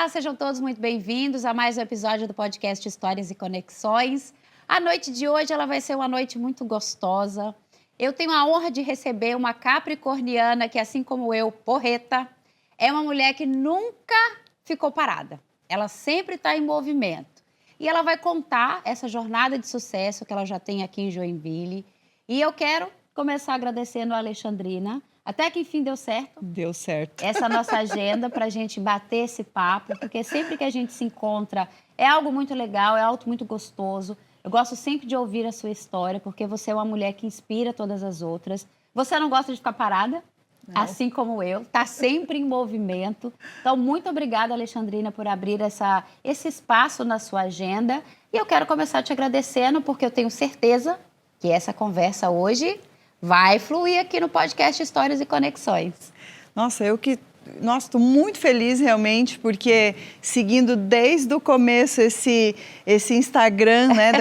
Olá, sejam todos muito bem-vindos a mais um episódio do podcast Histórias e Conexões. A noite de hoje ela vai ser uma noite muito gostosa. Eu tenho a honra de receber uma capricorniana que, assim como eu, porreta, é uma mulher que nunca ficou parada. Ela sempre está em movimento. E ela vai contar essa jornada de sucesso que ela já tem aqui em Joinville. E eu quero começar agradecendo a Alexandrina. Até que enfim deu certo. Deu certo. Essa nossa agenda para a gente bater esse papo, porque sempre que a gente se encontra é algo muito legal, é algo muito gostoso. Eu gosto sempre de ouvir a sua história, porque você é uma mulher que inspira todas as outras. Você não gosta de ficar parada, não. Assim como eu, está sempre em movimento. Então, muito obrigada, Alexandrina, por abrir esse espaço na sua agenda. E eu quero começar te agradecendo, porque eu tenho certeza que essa conversa hoje vai fluir aqui no podcast Histórias e Conexões. Nossa, estou muito feliz realmente, porque seguindo desde o começo esse Instagram, né,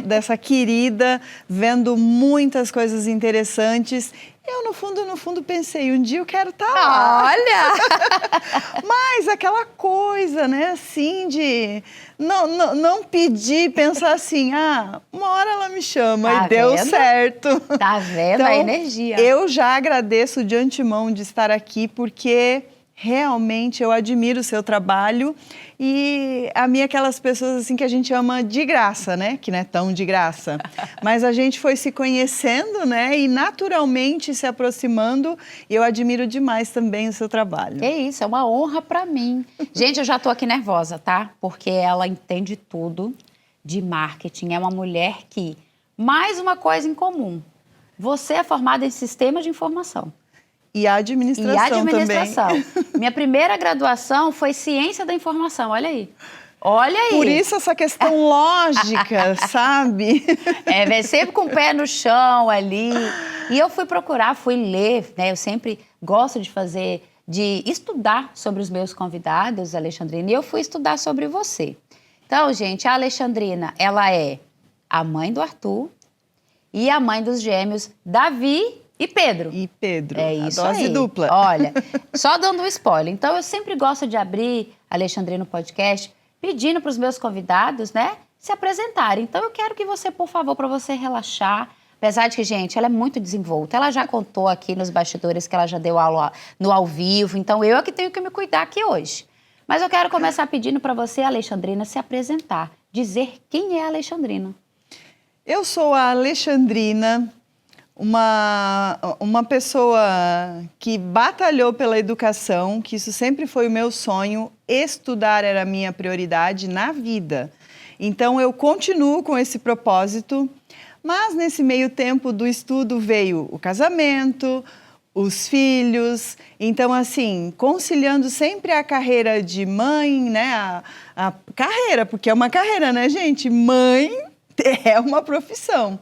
dessa querida, vendo muitas coisas interessantes. Eu, no fundo, pensei, um dia eu quero estar lá. Olha! Mas aquela coisa, né, assim, de não pedir, pensar assim, uma hora ela me chama Tá e deu vendo? certo. Tá vendo a energia? Eu já agradeço de antemão de estar aqui, porque realmente eu admiro o seu trabalho e a mim aquelas pessoas assim que a gente ama de graça, né? Que não é tão de graça. Mas a gente foi se conhecendo, né? E naturalmente se aproximando. E eu admiro demais também o seu trabalho. É isso, é uma honra para mim. Gente, eu já tô aqui nervosa, tá? Porque ela entende tudo de marketing. É uma mulher que, mais uma coisa em comum, você é formada em sistema de informação. E a administração também. Minha primeira graduação foi ciência da informação, olha aí. Olha aí. Por isso essa questão lógica, sabe? Sempre com o pé no chão ali. E eu fui procurar, fui ler, né? Eu sempre gosto de estudar sobre os meus convidados, Alexandrina, e eu fui estudar sobre você. Então, gente, a Alexandrina, ela é a mãe do Arthur e a mãe dos gêmeos Davi e Pedro. É isso, a dose aí. Dupla. Olha, só dando um spoiler. Então, eu sempre gosto de abrir, Alexandrina, no podcast, pedindo para os meus convidados, né, se apresentarem. Então, eu quero que você, por favor, para você relaxar. Apesar de que, gente, ela é muito desenvolta. Ela já contou aqui nos bastidores que ela já deu aula no ao vivo. Então, eu é que tenho que me cuidar aqui hoje. Mas eu quero começar pedindo para você, Alexandrina, se apresentar. Dizer quem é a Alexandrina. Eu sou a Alexandrina, uma pessoa que batalhou pela educação, que isso sempre foi o meu sonho. Estudar era a minha prioridade na vida. Então, eu continuo com esse propósito, mas nesse meio tempo do estudo veio o casamento, os filhos. Então, assim, conciliando sempre a carreira de mãe, né? A carreira, porque é uma carreira, né, gente? Mãe é uma profissão.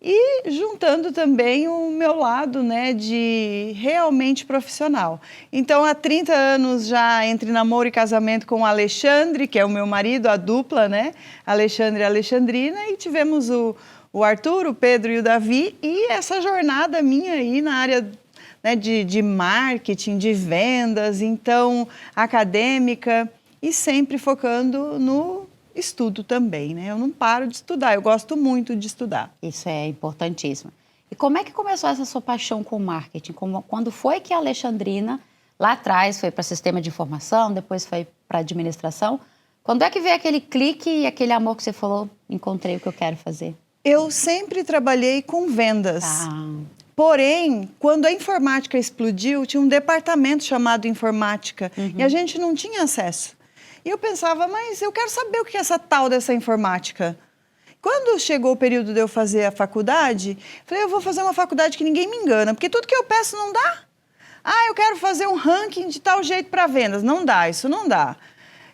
E juntando também o meu lado, né, de realmente profissional. Então, há 30 anos já entre namoro e casamento com o Alexandre, que é o meu marido, a dupla, né, Alexandre e Alexandrina, e tivemos o Arthur, o Pedro e o Davi, e essa jornada minha aí na área, né, de marketing, de vendas, então, acadêmica, e sempre focando no estudo também, né? Eu não paro de estudar, eu gosto muito de estudar. Isso é importantíssimo. E como é que começou essa sua paixão com o marketing? Quando foi que a Alexandrina, lá atrás, foi para sistema de informação, depois foi para administração? Quando é que veio aquele clique e aquele amor que você falou, encontrei o que eu quero fazer? Eu sempre trabalhei com vendas. Porém, quando a informática explodiu, tinha um departamento chamado informática e a gente não tinha acesso. E eu pensava, mas eu quero saber o que é essa tal dessa informática. Quando chegou o período de eu fazer a faculdade, falei, eu vou fazer uma faculdade que ninguém me engana, porque tudo que eu peço não dá. Eu quero fazer um ranking de tal jeito para vendas. Não dá, isso não dá.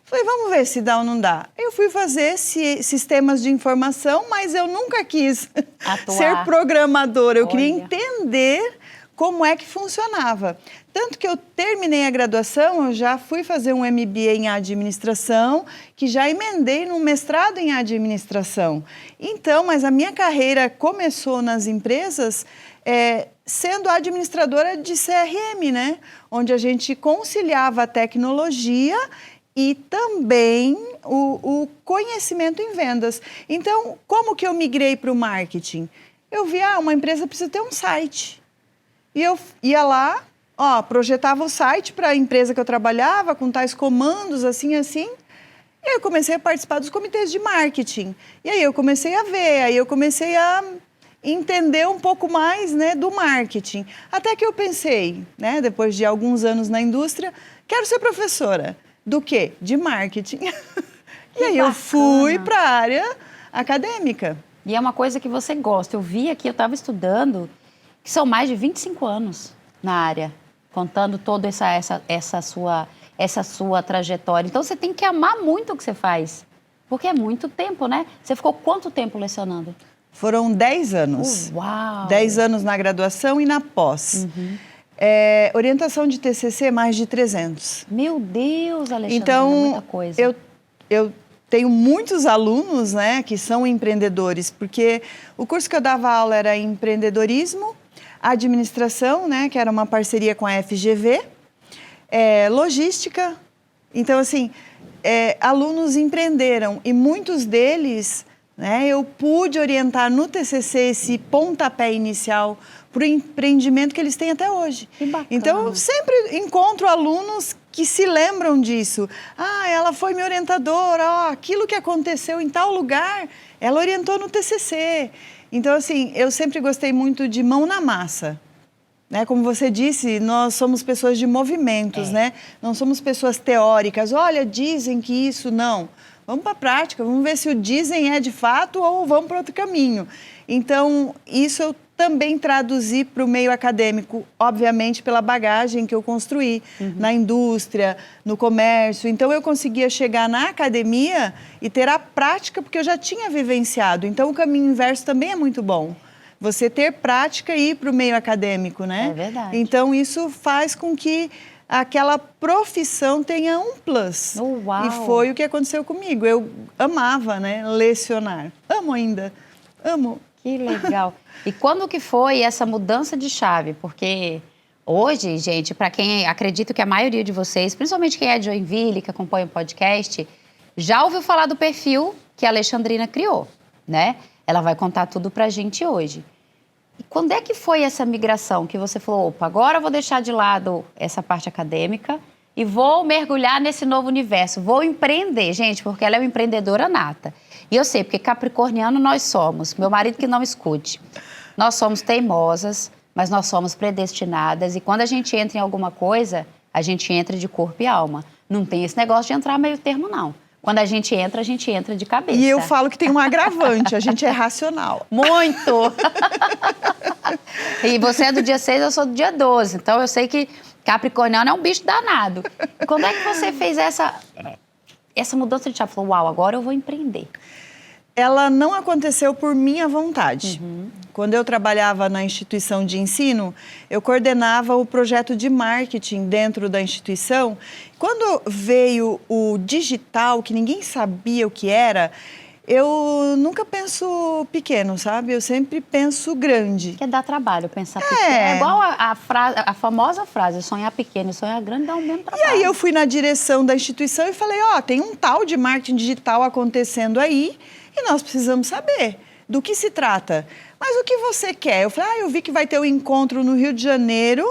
Falei, vamos ver se dá ou não dá. Eu fui fazer sistemas de informação, mas eu nunca quis ser programadora. Eu queria entender como é que funcionava. Tanto que eu terminei a graduação, eu já fui fazer um MBA em administração, que já emendei num mestrado em administração. Então, mas a minha carreira começou nas empresas sendo administradora de CRM, né? Onde a gente conciliava a tecnologia e também o conhecimento em vendas. Então, como que eu migrei para o marketing? Eu vi, uma empresa precisa ter um site. E eu ia lá, projetava o site para a empresa que eu trabalhava, com tais comandos, assim, assim. E aí eu comecei a participar dos comitês de marketing. E aí eu comecei a ver, aí eu comecei a entender um pouco mais, né, do marketing. Até que eu pensei, né, depois de alguns anos na indústria, quero ser professora. Do quê? De marketing. E aí eu fui para a área acadêmica. E é uma coisa que você gosta. Eu vi aqui, eu estava estudando, que são mais de 25 anos na área, contando toda essa sua trajetória. Então, você tem que amar muito o que você faz, porque é muito tempo, né? Você ficou quanto tempo lecionando? Foram 10 anos. Uau! 10 anos na graduação e na pós. Orientação de TCC, mais de 300. Meu Deus, Alexandre, então, é muita coisa. Eu tenho muitos alunos, né, que são empreendedores, porque o curso que eu dava aula era empreendedorismo, administração, né, que era uma parceria com a FGV, logística. Então, assim, alunos empreenderam e muitos deles, né, eu pude orientar no TCC esse pontapé inicial para o empreendimento que eles têm até hoje. Que bacana. Então, eu sempre encontro alunos que se lembram disso. Ela foi minha orientadora, aquilo que aconteceu em tal lugar, ela orientou no TCC. Então, assim, eu sempre gostei muito de mão na massa. Né? Como você disse, nós somos pessoas de movimentos, né? Não somos pessoas teóricas. Olha, dizem que isso, não. Vamos para a prática, vamos ver se o dizem é de fato ou vamos para outro caminho. Então, isso eu também traduzi para o meio acadêmico, obviamente pela bagagem que eu construí na indústria, no comércio. Então, eu conseguia chegar na academia e ter a prática, porque eu já tinha vivenciado. Então, o caminho inverso também é muito bom. Você ter prática e ir para o meio acadêmico, né? É verdade. Então, isso faz com que aquela profissão tenha um plus. Uau. E foi o que aconteceu comigo. Eu amava, né, lecionar. Amo ainda. Amo. Que legal. E quando que foi essa mudança de chave? Porque hoje, gente, para quem acredito que a maioria de vocês, principalmente quem é de Joinville, que acompanha o podcast, já ouviu falar do perfil que a Alexandrina criou, né? Ela vai contar tudo pra gente hoje. E quando é que foi essa migração que você falou, opa, agora eu vou deixar de lado essa parte acadêmica e vou mergulhar nesse novo universo, vou empreender, gente, porque ela é uma empreendedora nata. E eu sei, porque capricorniano nós somos, meu marido que não escute, nós somos teimosas, mas nós somos predestinadas e quando a gente entra em alguma coisa, a gente entra de corpo e alma. Não tem esse negócio de entrar meio termo, não. Quando a gente entra de cabeça. E eu falo que tem um agravante, a gente é racional. Muito! E você é do dia 6, eu sou do dia 12. Então, eu sei que capricorniano é um bicho danado. Quando é que você fez essa mudança de chave? Falou, uau, agora eu vou empreender. Ela não aconteceu por minha vontade. Quando eu trabalhava na instituição de ensino, eu coordenava o projeto de marketing dentro da instituição. Quando veio o digital, que ninguém sabia o que era, eu nunca penso pequeno, sabe? Eu sempre penso grande. Que dá trabalho pensar pequeno. É igual a famosa frase, sonhar pequeno e sonhar grande dá o mesmo trabalho. E aí eu fui na direção da instituição e falei, tem um tal de marketing digital acontecendo aí e nós precisamos saber do que se trata. Mas o que você quer? Eu falei, eu vi que vai ter um encontro no Rio de Janeiro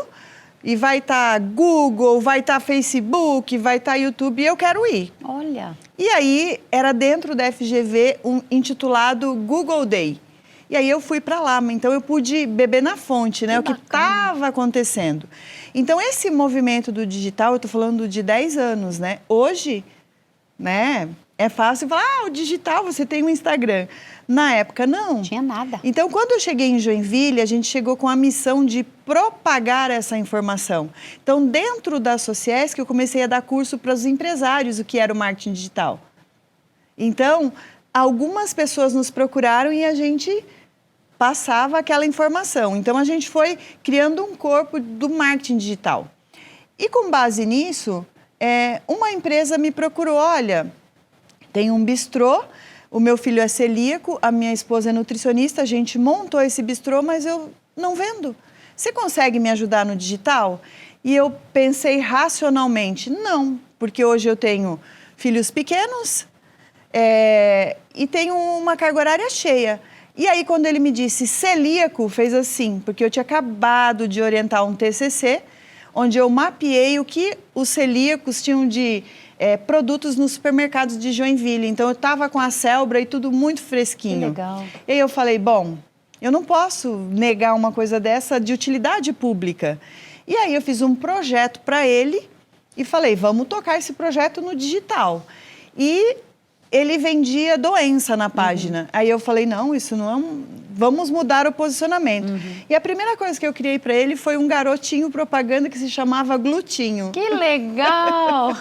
e vai estar Google, vai estar Facebook, vai estar YouTube e eu quero ir. Olha. E aí era dentro da FGV intitulado Google Day. E aí eu fui para lá, então eu pude beber na fonte, né? O que estava acontecendo. Então esse movimento do digital, eu estou falando de 10 anos, né? Hoje, né? É fácil falar, o digital, você tem um Instagram. Na época, não. Não tinha nada. Então, quando eu cheguei em Joinville, a gente chegou com a missão de propagar essa informação. Então, dentro da Sociesc, eu comecei a dar curso para os empresários, o que era o marketing digital. Então, algumas pessoas nos procuraram e a gente passava aquela informação. Então, a gente foi criando um corpo do marketing digital. E com base nisso, uma empresa me procurou, olha, tem um bistrô, o meu filho é celíaco, a minha esposa é nutricionista, a gente montou esse bistrô, mas eu não vendo. Você consegue me ajudar no digital? E eu pensei racionalmente, não, porque hoje eu tenho filhos pequenos e tenho uma carga horária cheia. E aí, quando ele me disse celíaco, fez assim, porque eu tinha acabado de orientar um TCC, onde eu mapeei o que os celíacos tinham de produtos nos supermercados de Joinville. Então, eu estava com a Selbra e tudo muito fresquinho. Que legal. E aí eu falei, bom, eu não posso negar uma coisa dessa de utilidade pública. E aí eu fiz um projeto para ele e falei, vamos tocar esse projeto no digital. E ele vendia doença na página. Aí eu falei, não, isso não é vamos mudar o posicionamento. E a primeira coisa que eu criei para ele foi um garotinho propaganda que se chamava Glutinho. Que legal!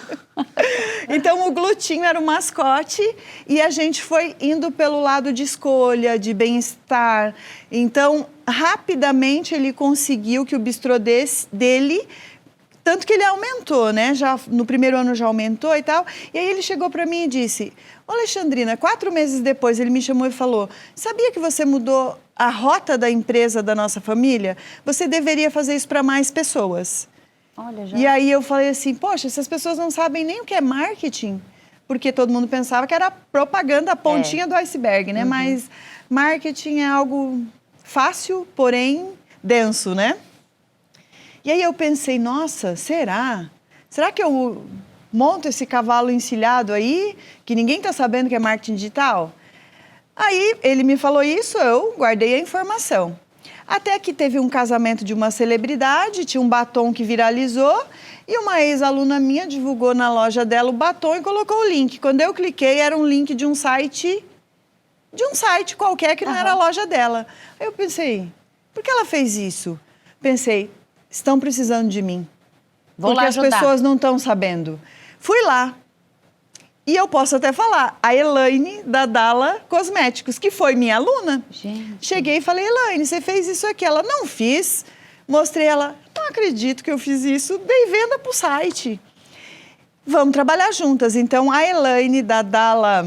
Então, o Glutinho era o mascote e a gente foi indo pelo lado de escolha, de bem-estar. Então, rapidamente ele conseguiu que o bistrô dele... Tanto que ele aumentou, né? Já, no primeiro ano já aumentou e tal. E aí ele chegou para mim e disse, ô Alexandrina, 4 meses depois ele me chamou e falou, sabia que você mudou a rota da empresa da nossa família? Você deveria fazer isso para mais pessoas. Olha, já... E aí eu falei assim, poxa, essas pessoas não sabem nem o que é marketing. Porque todo mundo pensava que era propaganda, a pontinha do iceberg, né? Mas marketing é algo fácil, porém denso, né? E aí eu pensei, nossa, será? Será que eu monto esse cavalo encilhado aí, que ninguém está sabendo que é marketing digital? Aí ele me falou isso, eu guardei a informação. Até que teve um casamento de uma celebridade, tinha um batom que viralizou, e uma ex-aluna minha divulgou na loja dela o batom e colocou o link. Quando eu cliquei, era um link de um site qualquer que não era a loja dela. Aí eu pensei, por que ela fez isso? Pensei, estão precisando de mim. Vou porque lá as ajudar. pessoas não estão sabendo. Fui lá. E eu posso até falar, a Elaine da Dala Cosméticos, que foi minha aluna. Gente. Cheguei e falei, Elaine, você fez isso aqui? Ela, não fiz. Mostrei ela, não acredito que eu fiz isso. Dei venda para o site. Vamos trabalhar juntas. Então, a Elaine da Dala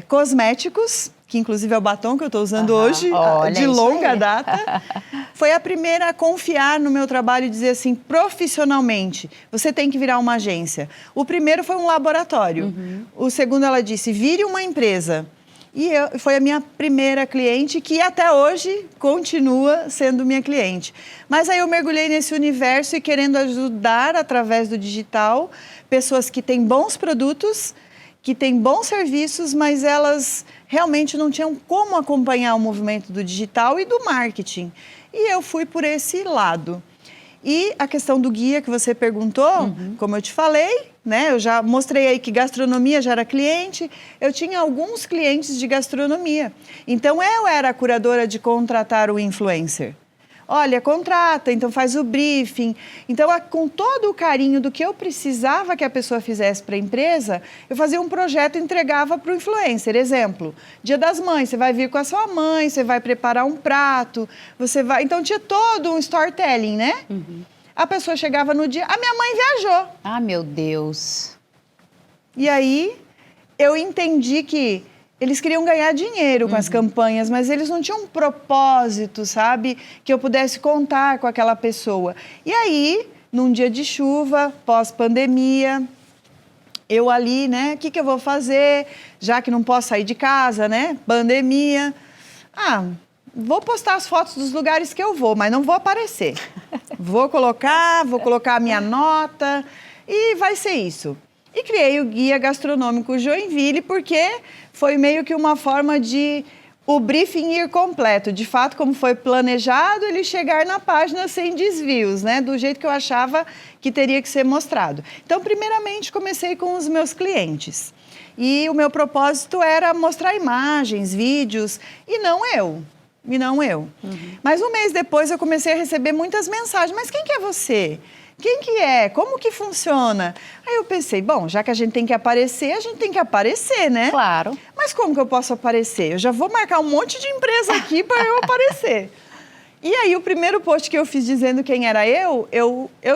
Cosméticos, que inclusive é o batom que eu estou usando hoje, de longa data, foi a primeira a confiar no meu trabalho e dizer assim, profissionalmente, você tem que virar uma agência. O primeiro foi um laboratório. O segundo, ela disse, vire uma empresa. E foi a minha primeira cliente, que até hoje continua sendo minha cliente. Mas aí eu mergulhei nesse universo e querendo ajudar, através do digital, pessoas que têm bons produtos, que têm bons serviços, mas elas realmente não tinham como acompanhar o movimento do digital e do marketing. E eu fui por esse lado. E a questão do guia que você perguntou, como eu te falei, né? Eu já mostrei aí que gastronomia já era cliente, eu tinha alguns clientes de gastronomia. Então, eu era a curadora de contratar o influencer. Olha, contrata, então faz o briefing. Então, com todo o carinho do que eu precisava que a pessoa fizesse para a empresa, eu fazia um projeto e entregava para o influencer. Exemplo, Dia das Mães, você vai vir com a sua mãe, você vai preparar um prato, você vai... Então, tinha todo um storytelling, né? A pessoa chegava no dia, a minha mãe viajou. Ah, meu Deus. E aí, eu entendi que eles queriam ganhar dinheiro com as campanhas, mas eles não tinham um propósito, sabe? Que eu pudesse contar com aquela pessoa. E aí, num dia de chuva, pós-pandemia, eu ali, né? O que eu vou fazer? Já que não posso sair de casa, né? Pandemia. Vou postar as fotos dos lugares que eu vou, mas não vou aparecer. Vou colocar a minha nota e vai ser isso. E criei o Guia Gastronômico Joinville, porque foi meio que uma forma de o briefing ir completo. De fato, como foi planejado, ele chegar na página sem desvios, né? Do jeito que eu achava que teria que ser mostrado. Então, primeiramente, comecei com os meus clientes. E o meu propósito era mostrar imagens, vídeos, e não eu. Mas um mês depois, eu comecei a receber muitas mensagens. Mas quem que é você? Quem que é? Como que funciona? Aí eu pensei, bom, já que a gente tem que aparecer, a gente tem que aparecer, né? Claro. Mas como que eu posso aparecer? Eu já vou marcar um monte de empresa aqui para eu aparecer. E aí o primeiro post que eu fiz dizendo quem era eu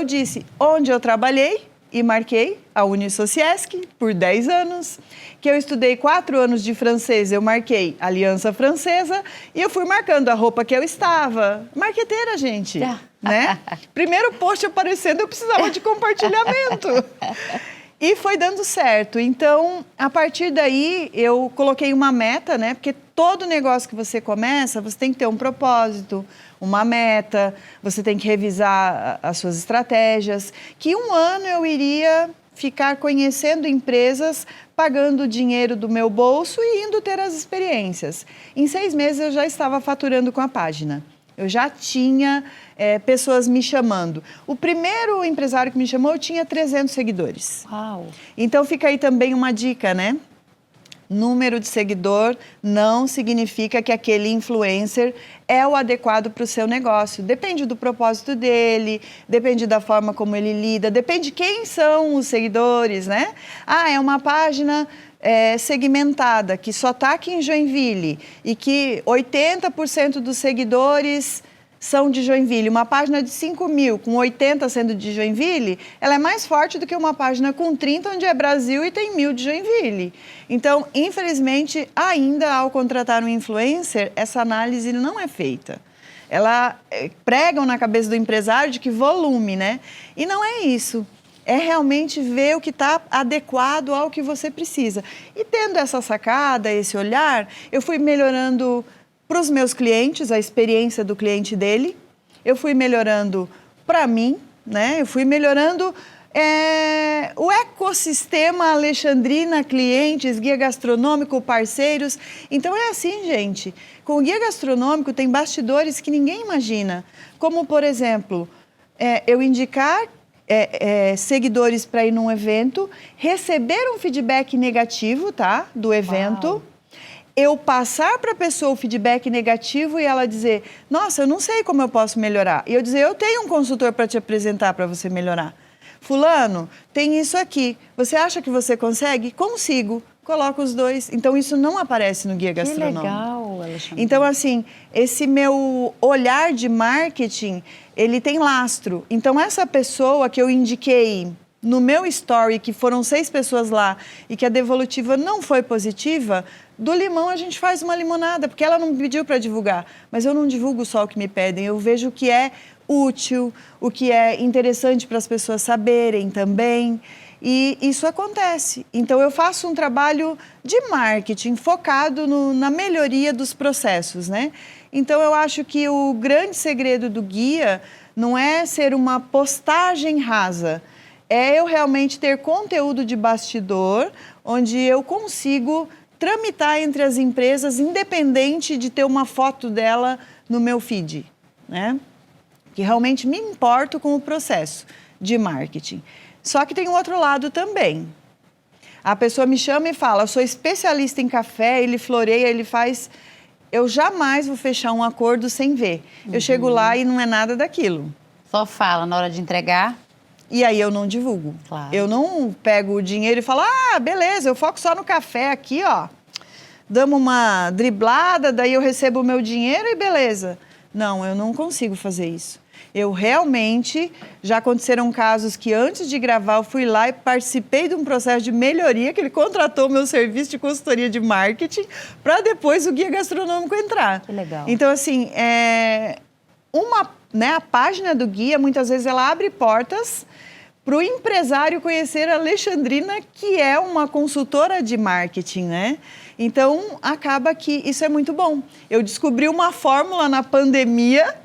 disse onde eu trabalhei e marquei a Unisociesc por 10 anos. Que eu estudei 4 anos de francês, eu marquei Aliança Francesa e eu fui marcando a roupa que eu estava. Marqueteira, gente, né? Primeiro post aparecendo, eu precisava de compartilhamento. E foi dando certo. Então, a partir daí, eu coloquei uma meta, né? Porque todo negócio que você começa, você tem que ter um propósito, uma meta, você tem que revisar as suas estratégias. Que um ano eu iria ficar conhecendo empresas, pagando o dinheiro do meu bolso e indo ter as experiências. Em 6 meses eu já estava faturando com a página. Eu já tinha pessoas me chamando. O primeiro empresário que me chamou, eu tinha 300 seguidores. Uau! Então fica aí também uma dica, né? Número de seguidor não significa que aquele influencer é o adequado para o seu negócio. Depende do propósito dele, depende da forma como ele lida, depende quem são os seguidores, né? Ah, é uma página segmentada, que só está aqui em Joinville e que 80% dos seguidores são de Joinville. Uma página de 5.000, com 80 sendo de Joinville, ela é mais forte do que uma página com 30, onde é Brasil e tem 1.000 de Joinville. Então, infelizmente, ainda ao contratar um influencer, essa análise não é feita. Ela pregam na cabeça do empresário de que volume, né? E não é isso. É realmente ver o que está adequado ao que você precisa. E tendo essa sacada, esse olhar, eu fui melhorando para os meus clientes, a experiência do cliente dele. Eu fui melhorando para mim, né? Eu fui melhorando o ecossistema Alexandrina, clientes, guia gastronômico, parceiros. Então é assim, gente. Com o guia gastronômico tem bastidores que ninguém imagina. Como, por exemplo, eu indicar seguidores para ir num evento, receber um feedback negativo, tá? Do evento. Uau. Eu passar para a pessoa o feedback negativo e ela dizer, nossa, eu não sei como eu posso melhorar. E eu dizer, eu tenho um consultor para te apresentar para você melhorar. Fulano, tem isso aqui. Você acha que você consegue? Consigo. Coloca os dois. Então, isso não aparece no guia gastronômico. Que legal, Alexandre. Então, assim, esse meu olhar de marketing, ele tem lastro. Então, essa pessoa que eu indiquei no meu story, que foram 6 pessoas lá, e que a devolutiva não foi positiva, do limão a gente faz uma limonada, porque ela não me pediu para divulgar. Mas eu não divulgo só o que me pedem, eu vejo o que é útil, o que é interessante para as pessoas saberem também. E isso acontece. Então, eu faço um trabalho de marketing focado na melhoria dos processos, né? Então, eu acho que o grande segredo do guia não é ser uma postagem rasa, é eu realmente ter conteúdo de bastidor, onde eu consigo tramitar entre as empresas, independente de ter uma foto dela no meu feed, né? Que realmente me importo com o processo de marketing. Só que tem um outro lado também. A pessoa me chama e fala, eu sou especialista em café, ele floreia, ele faz... Eu jamais vou fechar um acordo sem ver. Eu chego lá e não é nada daquilo. Só fala na hora de entregar. E aí eu não divulgo. Claro. Eu não pego o dinheiro e falo, beleza, eu foco só no café aqui, ó. Damos uma driblada, daí eu recebo o meu dinheiro e beleza. Não, eu não consigo fazer isso. Eu realmente, já aconteceram casos que antes de gravar eu fui lá e participei de um processo de melhoria, que ele contratou o meu serviço de consultoria de marketing para depois o guia gastronômico entrar. Que legal. Então, assim, a página do guia, muitas vezes, ela abre portas para o empresário conhecer a Alexandrina, que é uma consultora de marketing, né? Então, acaba que isso é muito bom. Eu descobri uma fórmula na pandemia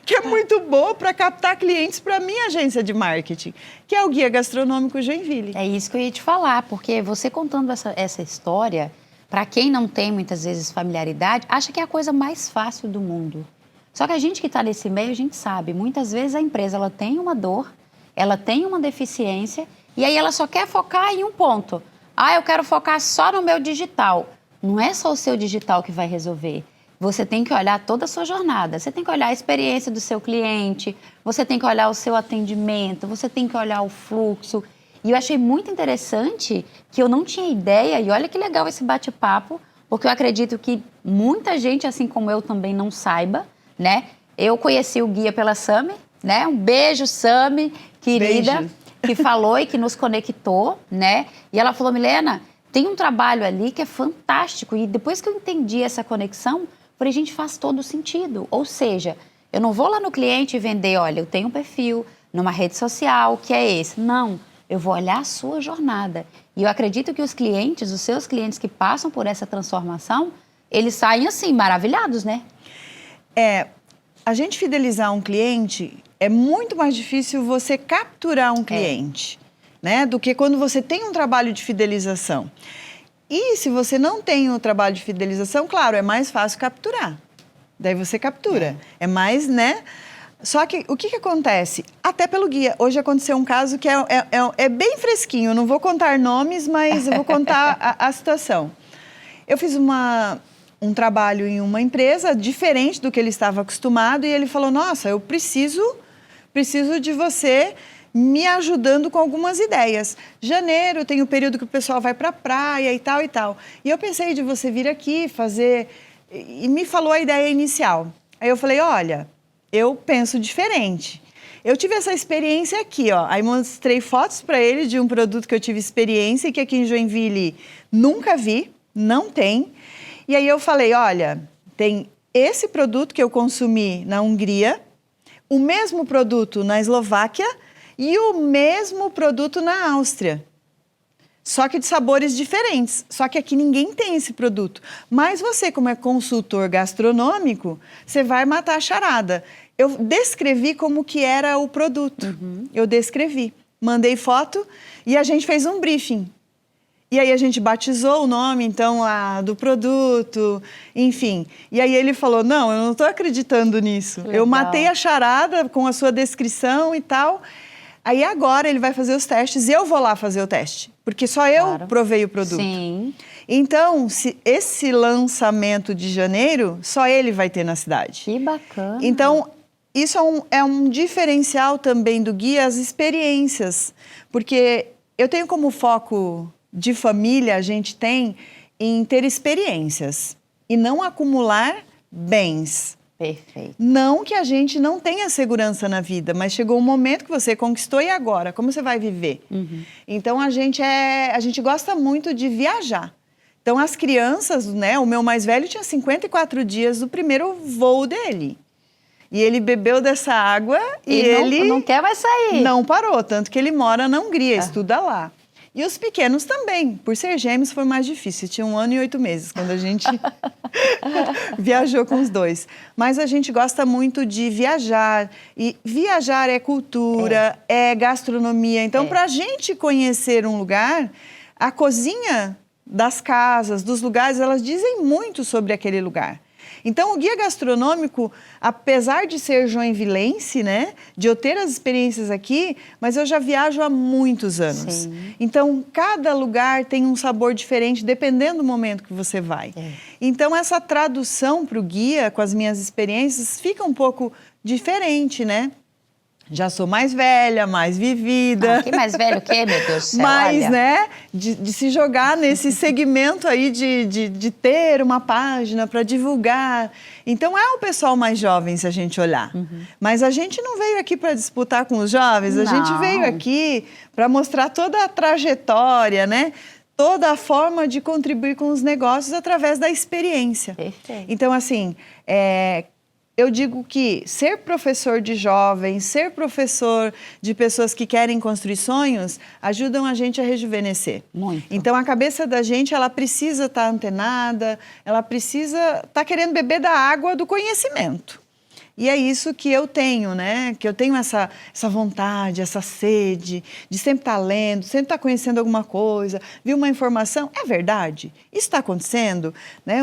que é muito boa para captar clientes para a minha agência de marketing, que é o Guia Gastronômico Joinville. É isso que eu ia te falar, porque você contando essa história, para quem não tem muitas vezes familiaridade, acha que é a coisa mais fácil do mundo. Só que a gente que está nesse meio, a gente sabe, muitas vezes a empresa ela tem uma dor, ela tem uma deficiência e aí ela só quer focar em um ponto. Eu quero focar só no meu digital. Não é só o seu digital que vai resolver. Você tem que olhar toda a sua jornada, você tem que olhar a experiência do seu cliente, você tem que olhar o seu atendimento, você tem que olhar o fluxo. E eu achei muito interessante que eu não tinha ideia, e olha que legal esse bate-papo, porque eu acredito que muita gente, assim como eu, também não saiba, né? Eu conheci o guia pela Sami, né? Um beijo, Sami, querida, beijo. Que falou e que nos conectou, né? E ela falou, Milena, tem um trabalho ali que é fantástico. E depois que eu entendi essa conexão, falei, gente, faz todo sentido. Ou seja, eu não vou lá no cliente e vender, olha, eu tenho um perfil numa rede social que é esse. Não, eu vou olhar a sua jornada. E eu acredito que os seus clientes que passam por essa transformação, eles saem assim, maravilhados, né? A gente fidelizar um cliente é muito mais difícil você capturar um cliente, né? Do que quando você tem um trabalho de fidelização. E se você não tem um trabalho de fidelização, claro, é mais fácil capturar. Daí você captura. É mais, né? Só que o que acontece? Até pelo guia. Hoje aconteceu um caso que é bem fresquinho. Eu não vou contar nomes, mas eu vou contar a situação. Eu fiz um trabalho em uma empresa diferente do que ele estava acostumado e ele falou, nossa, eu preciso de você me ajudando com algumas ideias. Janeiro tem o período que o pessoal vai para a praia e tal e tal. E eu pensei de você vir aqui fazer... E me falou a ideia inicial. Aí eu falei, olha, eu penso diferente. Eu tive essa experiência aqui, ó. Aí mostrei fotos para ele de um produto que eu tive experiência e que aqui em Joinville nunca vi, não tem. E aí eu falei, olha, tem esse produto que eu consumi na Hungria, o mesmo produto na Eslováquia e o mesmo produto na Áustria. Só que de sabores diferentes. Só que aqui ninguém tem esse produto. Mas você, como é consultor gastronômico, você vai matar a charada. Eu descrevi como que era o produto. Eu descrevi. Mandei foto e a gente fez um briefing. E aí a gente batizou o nome, então, do produto, enfim. E aí ele falou, não, eu não estou acreditando nisso. Legal. Eu matei a charada com a sua descrição e tal. Aí agora ele vai fazer os testes e eu vou lá fazer o teste. Porque só eu provei o produto. Sim. Então, esse lançamento de janeiro, só ele vai ter na cidade. Que bacana. Então, isso é um diferencial também do guia, as experiências. Porque eu tenho como foco de família, a gente tem em ter experiências e não acumular bens. Perfeito. Não que a gente não tenha segurança na vida, mas chegou um momento que você conquistou e agora? Como você vai viver? Então, a gente gosta muito de viajar. Então, as crianças, né? O meu mais velho tinha 54 dias do primeiro voo dele. E ele bebeu dessa água e ele... não quer mais sair. Não parou, tanto que ele mora na Hungria, estuda lá. E os pequenos também. Por ser gêmeos foi mais difícil. Tinha 1 ano e 8 meses quando a gente viajou com os dois. Mas a gente gosta muito de viajar. E viajar é cultura, é gastronomia. Então, para a gente conhecer um lugar, a cozinha das casas, dos lugares, elas dizem muito sobre aquele lugar. Então, o guia gastronômico, apesar de ser joinvilense, né, de eu ter as experiências aqui, mas eu já viajo há muitos anos. Sim. Então, cada lugar tem um sabor diferente, dependendo do momento que você vai. Então, essa tradução para o guia, com as minhas experiências, fica um pouco diferente, né? Já sou mais velha, mais vivida. Que mais velho o quê, meu Deus do céu? Mas, olha. né, de se jogar nesse segmento aí de ter uma página para divulgar. Então, é o pessoal mais jovem, se a gente olhar. Mas a gente não veio aqui para disputar com os jovens, a gente veio aqui para mostrar toda a trajetória, né? Toda a forma de contribuir com os negócios através da experiência. Perfeito. Então, assim, eu digo que ser professor de jovens, ser professor de pessoas que querem construir sonhos, ajudam a gente a rejuvenescer. Muito. Então, a cabeça da gente, ela precisa estar antenada, ela precisa estar querendo beber da água do conhecimento. E é isso que eu tenho, né? Que eu tenho essa vontade, essa sede de sempre estar lendo, sempre estar conhecendo alguma coisa, viu uma informação, é verdade? Isso está acontecendo? Né?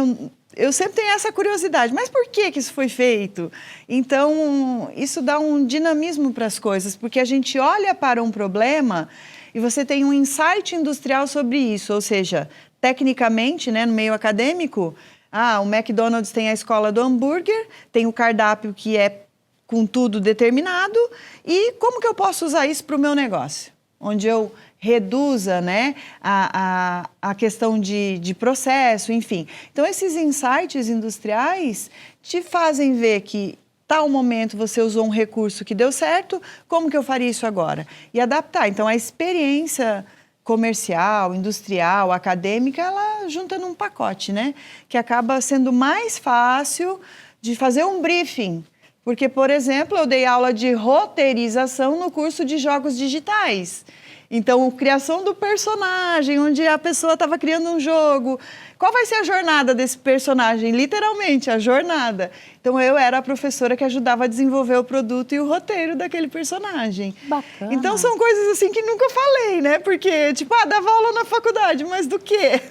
Eu sempre tenho essa curiosidade, mas por que isso foi feito? Então, isso dá um dinamismo para as coisas, porque a gente olha para um problema e você tem um insight industrial sobre isso, ou seja, tecnicamente, né, no meio acadêmico, o McDonald's tem a escola do hambúrguer, tem o cardápio que é com tudo determinado, e como que eu posso usar isso para o meu negócio? Onde eu reduza, né, a questão de processo, enfim. Então, esses insights industriais te fazem ver que tal momento você usou um recurso que deu certo, como que eu faria isso agora? E adaptar. Então, a experiência comercial, industrial, acadêmica, ela junta num pacote, né? Que acaba sendo mais fácil de fazer um briefing. Porque, por exemplo, eu dei aula de roteirização no curso de jogos digitais. Então, a criação do personagem, onde a pessoa estava criando um jogo. Qual vai ser a jornada desse personagem? Literalmente, a jornada. Então, eu era a professora que ajudava a desenvolver o produto e o roteiro daquele personagem. Bacana. Então, são coisas assim que nunca falei, né? Porque, tipo, dava aula na faculdade, mas do quê?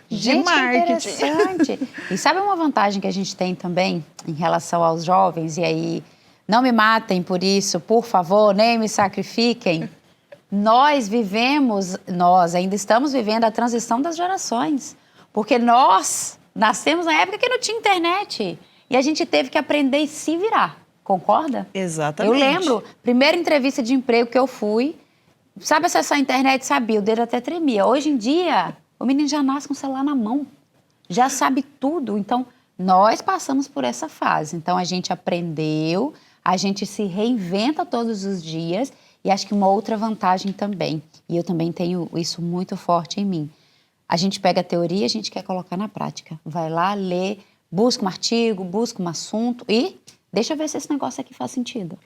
Gente, de marketing. Que interessante. E sabe uma vantagem que a gente tem também em relação aos jovens? E aí, não me matem por isso, por favor, nem me sacrifiquem. Nós ainda estamos vivendo a transição das gerações. Porque nós nascemos na época que não tinha internet. E a gente teve que aprender e se virar. Concorda? Exatamente. Eu lembro, primeira entrevista de emprego que eu fui, sabe acessar a internet? Sabia, o dedo até tremia. Hoje em dia, o menino já nasce com o celular na mão. Já sabe tudo. Então, nós passamos por essa fase. Então, a gente aprendeu, a gente se reinventa todos os dias. E acho que uma outra vantagem também, e eu também tenho isso muito forte em mim, a gente pega a teoria e a gente quer colocar na prática. Vai lá, lê, busca um artigo, busca um assunto e deixa eu ver se esse negócio aqui faz sentido.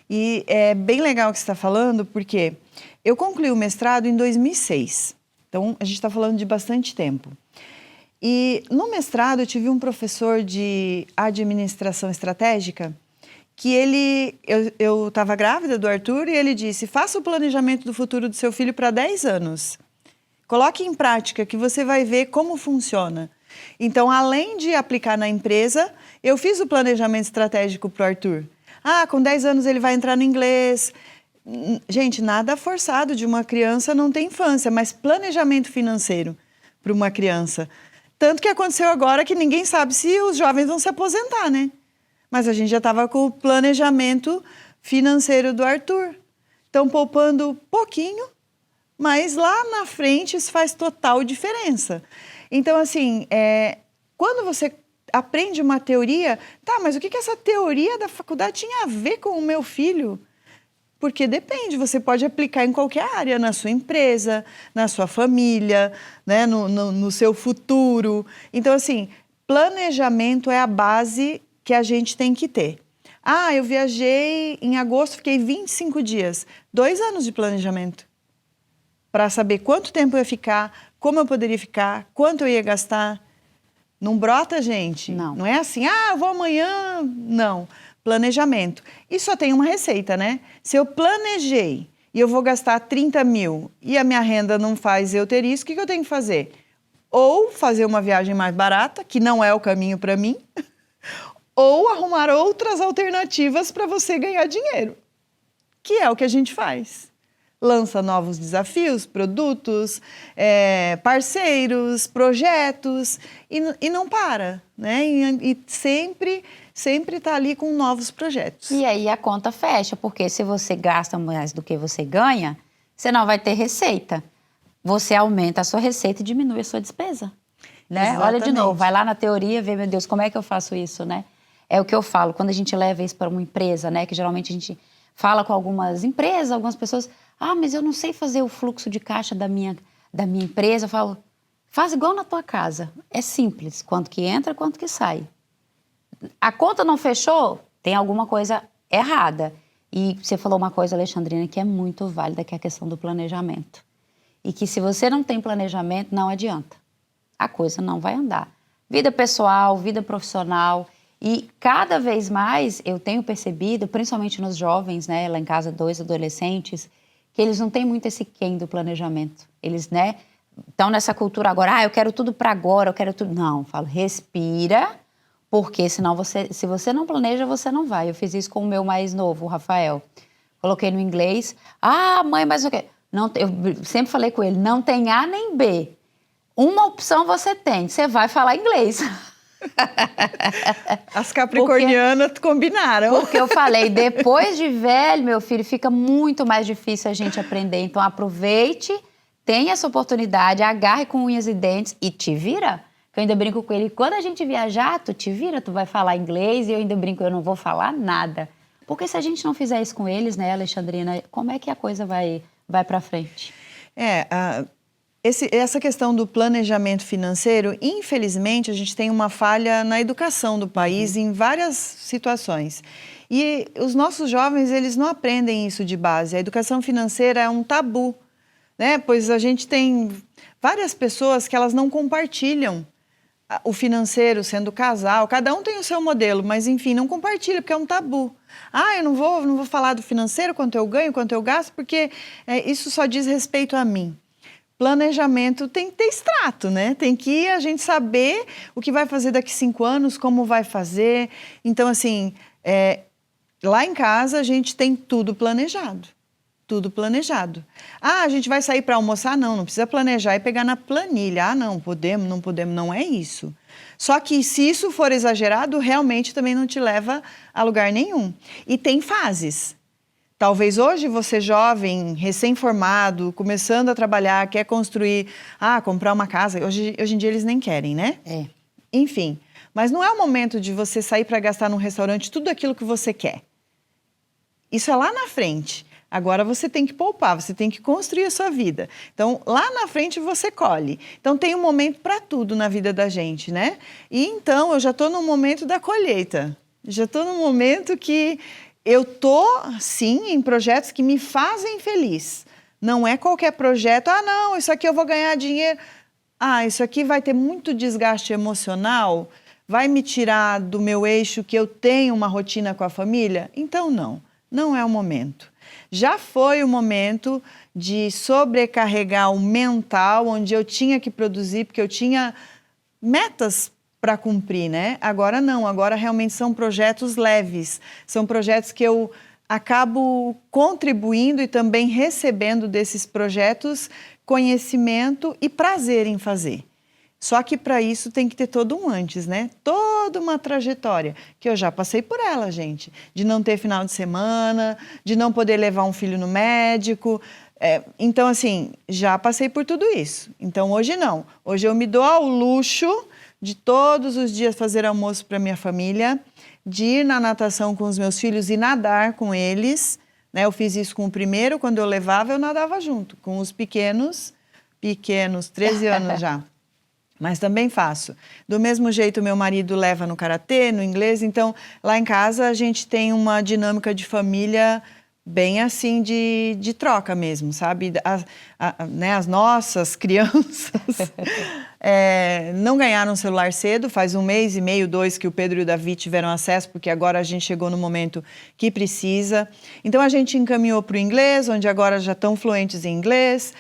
E é bem legal o que você está falando, porque eu concluí o mestrado em 2006. Então, a gente está falando de bastante tempo. E no mestrado, eu tive um professor de administração estratégica que eu estava grávida do Arthur e ele disse, faça o planejamento do futuro do seu filho para 10 anos. Coloque em prática que você vai ver como funciona. Então, além de aplicar na empresa, eu fiz o planejamento estratégico para o Arthur. Com 10 anos ele vai entrar no inglês. Gente, nada forçado de uma criança não tem infância, mas planejamento financeiro para uma criança. Tanto que aconteceu agora que ninguém sabe se os jovens vão se aposentar, né? Mas a gente já estava com o planejamento financeiro do Arthur. Então, poupando pouquinho, mas lá na frente isso faz total diferença. Então, assim, quando você aprende uma teoria, mas o que essa teoria da faculdade tinha a ver com o meu filho? Porque depende, você pode aplicar em qualquer área, na sua empresa, na sua família, né, no seu futuro. Então, assim, planejamento é a base que a gente tem que ter. Eu viajei em agosto, fiquei 25 dias. 2 anos de planejamento. Para saber quanto tempo eu ia ficar, como eu poderia ficar, quanto eu ia gastar. Não brota, gente? Não. Não é assim, eu vou amanhã. Não. Planejamento. E só tem uma receita, né? Se eu planejei e eu vou gastar 30 mil e a minha renda não faz eu ter isso, o que eu tenho que fazer? Ou fazer uma viagem mais barata, que não é o caminho para mim, ou arrumar outras alternativas para você ganhar dinheiro, que é o que a gente faz. Lança novos desafios, produtos, parceiros, projetos e não para, né? E sempre está ali com novos projetos. E aí a conta fecha, porque se você gasta mais do que você ganha, você não vai ter receita. Você aumenta a sua receita e diminui a sua despesa. Né? Olha de novo, vai lá na teoria, vê, meu Deus, como é que eu faço isso, né? É o que eu falo, quando a gente leva isso para uma empresa, né? Que geralmente a gente fala com algumas empresas, algumas pessoas, mas eu não sei fazer o fluxo de caixa da minha empresa. Eu falo, faz igual na tua casa. É simples, quanto que entra, quanto que sai. A conta não fechou, tem alguma coisa errada. E você falou uma coisa, Alexandrina, que é muito válida, que é a questão do planejamento. E que se você não tem planejamento, não adianta. A coisa não vai andar. Vida pessoal, vida profissional. E cada vez mais eu tenho percebido, principalmente nos jovens, né, lá em casa, 2 adolescentes, que eles não têm muito esse quem do planejamento. Eles, né, estão nessa cultura agora, eu quero tudo para agora, eu quero tudo. Não, eu falo, respira, porque senão se você não planeja, você não vai. Eu fiz isso com o meu mais novo, o Rafael. Coloquei no inglês, mãe, mas o quê? Não, eu sempre falei com ele, não tem A nem B. Uma opção você tem, você vai falar inglês. As capricornianas combinaram. Porque eu falei, depois de velho, meu filho, fica muito mais difícil a gente aprender. Então, aproveite, tenha essa oportunidade, agarre com unhas e dentes e te vira. Eu ainda brinco com ele, quando a gente viajar, tu te vira, tu vai falar inglês e eu ainda brinco, eu não vou falar nada. Porque se a gente não fizer isso com eles, né, Alexandrina, como é que a coisa vai para frente? Essa questão do planejamento financeiro, infelizmente, a gente tem uma falha na educação do país em várias situações. E os nossos jovens, eles não aprendem isso de base. A educação financeira é um tabu, né? Pois a gente tem várias pessoas que elas não compartilham o financeiro, sendo casal. Cada um tem o seu modelo, mas enfim, não compartilha, porque é um tabu. Ah, eu não vou falar do financeiro, quanto eu ganho, quanto eu gasto, porque isso só diz respeito a mim. Planejamento tem que ter extrato, né? Tem que a gente saber o que vai fazer daqui 5 anos, como vai fazer. Então, assim, lá em casa a gente tem tudo planejado. Tudo planejado. Ah, a gente vai sair para almoçar? Não precisa planejar e pegar na planilha. Ah, não podemos, não é isso. Só que se isso for exagerado, realmente também não te leva a lugar nenhum. E tem fases. Talvez hoje você jovem, recém-formado, começando a trabalhar, quer construir, comprar uma casa. Hoje em dia eles nem querem, né? Enfim, mas não é o momento de você sair para gastar num restaurante tudo aquilo que você quer. Isso é lá na frente. Agora você tem que poupar, você tem que construir a sua vida. Então, lá na frente você colhe. Então, tem um momento para tudo na vida da gente, né? E então, eu já estou no momento da colheita. Já estou no momento que eu estou, sim, em projetos que me fazem feliz. Não é qualquer projeto, não, isso aqui eu vou ganhar dinheiro. Isso aqui vai ter muito desgaste emocional, vai me tirar do meu eixo que eu tenho uma rotina com a família? Então, não é o momento. Já foi o momento de sobrecarregar o mental, onde eu tinha que produzir, porque eu tinha metas para cumprir, né? Agora não, agora realmente são projetos leves, são projetos que eu acabo contribuindo e também recebendo desses projetos conhecimento e prazer em fazer. Só que para isso tem que ter todo um antes, né? Toda uma trajetória, que eu já passei por ela, gente. De não ter final de semana, de não poder levar um filho no médico. Então, assim, já passei por tudo isso. Então, hoje não. Hoje eu me dou ao luxo de todos os dias fazer almoço para minha família, de ir na natação com os meus filhos e nadar com eles. Né? Eu fiz isso com o primeiro, quando eu levava, eu nadava junto. Com os pequenos, 13 anos já. Mas também faço. Do mesmo jeito, meu marido leva no karatê, no inglês. Então, lá em casa, a gente tem uma dinâmica de família bem assim de troca mesmo, sabe? As nossas crianças não ganharam celular cedo. Faz 1 mês e meio, 2, que o Pedro e o Davi tiveram acesso, porque agora a gente chegou no momento que precisa. Então, a gente encaminhou para o inglês, onde agora já estão fluentes em inglês.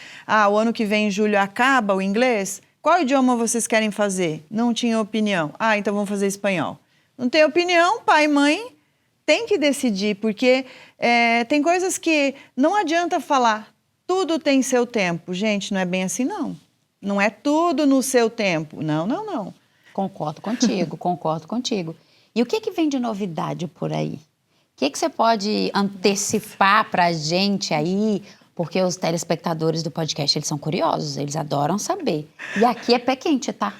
O ano que vem, em julho, acaba o inglês. Qual idioma vocês querem fazer? Não tinha opinião. Então vamos fazer espanhol. Não tem opinião, pai e mãe tem que decidir, porque tem coisas que não adianta falar. Tudo tem seu tempo. Gente, não é bem assim, não. Não é tudo no seu tempo. Não. Concordo contigo. E o que vem de novidade por aí? O que você pode antecipar para a gente aí? Porque os telespectadores do podcast, eles são curiosos, eles adoram saber. E aqui é pé quente, tá?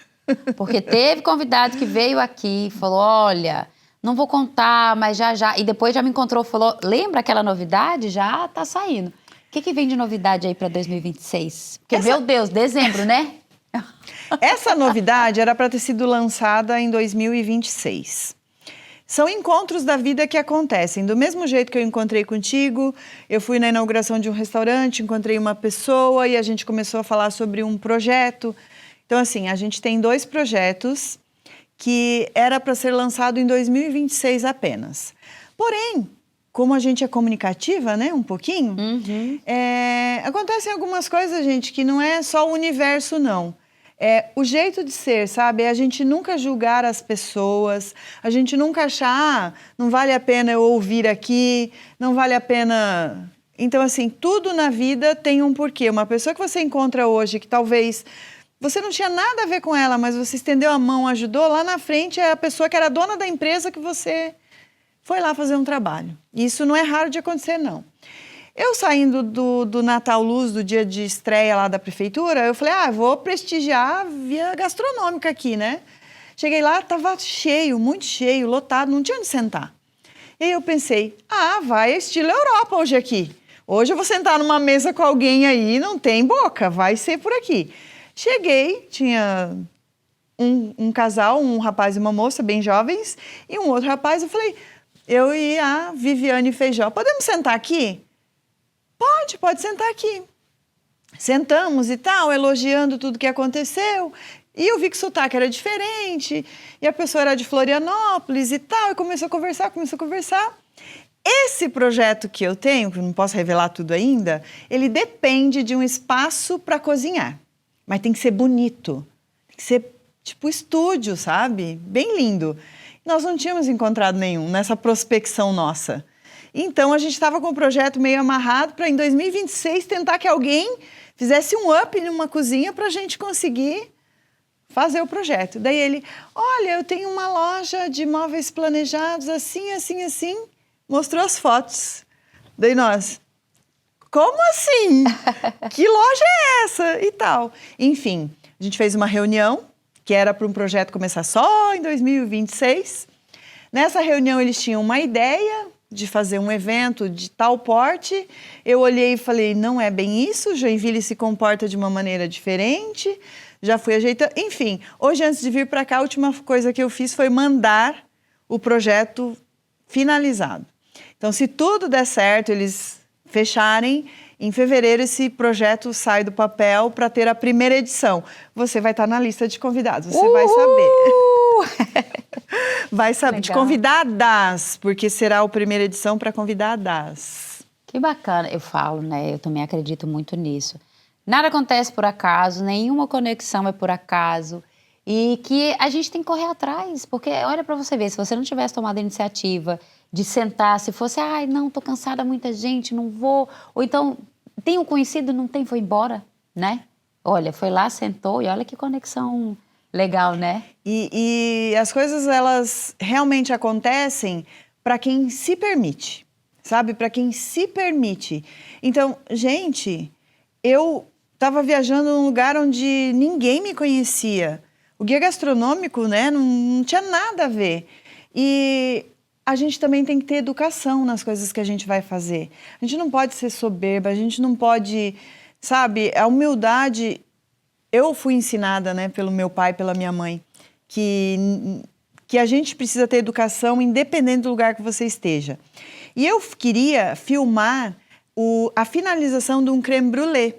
Porque teve convidado que veio aqui e falou, olha, não vou contar, mas já. E depois já me encontrou e falou, lembra aquela novidade? Já tá saindo. O que vem de novidade aí para 2026? Porque, meu Deus, dezembro, né? Essa novidade era para ter sido lançada em 2026. São encontros da vida que acontecem. Do mesmo jeito que eu encontrei contigo, eu fui na inauguração de um restaurante, encontrei uma pessoa e a gente começou a falar sobre um projeto. Então, assim, a gente tem 2 projetos que era para ser lançado em 2026 apenas. Porém, como a gente é comunicativa, né, um pouquinho, acontecem algumas coisas, gente, que não é só o universo, não. O jeito de ser, sabe? É a gente nunca julgar as pessoas, a gente nunca achar, não vale a pena eu ouvir aqui, não vale a pena... Então, assim, tudo na vida tem um porquê. Uma pessoa que você encontra hoje, que talvez você não tinha nada a ver com ela, mas você estendeu a mão, ajudou, lá na frente é a pessoa que era dona da empresa que você foi lá fazer um trabalho. Isso não é raro de acontecer, não. Eu saindo do Natal Luz, do dia de estreia lá da prefeitura, eu falei, vou prestigiar a via gastronômica aqui, né? Cheguei lá, tava cheio, muito cheio, lotado, não tinha onde sentar. E aí eu pensei, vai estilo Europa hoje aqui. Hoje eu vou sentar numa mesa com alguém aí, não tem boca, vai ser por aqui. Cheguei, tinha um casal, um rapaz e uma moça, bem jovens, e um outro rapaz, eu falei... eu e a Viviane Feijó. Podemos sentar aqui? Pode sentar aqui. Sentamos e tal, elogiando tudo que aconteceu. E eu vi que o sotaque era diferente. E a pessoa era de Florianópolis e tal. E começou a conversar. Esse projeto que eu tenho, que eu não posso revelar tudo ainda, ele depende de um espaço para cozinhar. Mas tem que ser bonito. Tem que ser tipo estúdio, sabe? Bem lindo. Nós não tínhamos encontrado nenhum nessa prospecção nossa. Então, a gente estava com o projeto meio amarrado para, em 2026, tentar que alguém fizesse um up numa cozinha para a gente conseguir fazer o projeto. Daí ele, olha, eu tenho uma loja de móveis planejados assim, assim, assim. Mostrou as fotos. Daí nós, como assim? Que loja é essa? E tal. Enfim, a gente fez uma reunião, que era para um projeto começar só em 2026. Nessa reunião eles tinham uma ideia de fazer um evento de tal porte. Eu olhei e falei, não é bem isso, Joinville se comporta de uma maneira diferente. Já fui ajeitando. Enfim, hoje antes de vir para cá, a última coisa que eu fiz foi mandar o projeto finalizado. Então, se tudo der certo, eles fecharem, em fevereiro esse projeto sai do papel para ter a primeira edição. Você vai estar na lista de convidados, você vai saber. Vai saber, Legal. de convidadas, porque será a primeira edição para convidadas. Que bacana. Eu falo, né? Eu também acredito muito nisso. Nada acontece por acaso, nenhuma conexão é por acaso. E que a gente tem que correr atrás, porque olha para você ver, se você não tivesse tomado a iniciativa de sentar, se fosse, ai, não, tô cansada, muita gente, não vou. Ou então, tem um conhecido, não tem, foi embora, né? Olha, foi lá, sentou e olha que conexão legal, né? E as coisas, elas realmente acontecem para quem se permite, sabe? Para quem se permite. Então, gente, eu estava viajando num lugar onde ninguém me conhecia. O guia gastronômico, né, não tinha nada a ver. E a gente também tem que ter educação nas coisas que a gente vai fazer. A gente não pode ser soberba, a gente não pode, sabe, a humildade. Eu fui ensinada, né, pelo meu pai, pela minha mãe, que a gente precisa ter educação independente do lugar que você esteja. E eu queria filmar a finalização de um crème brûlée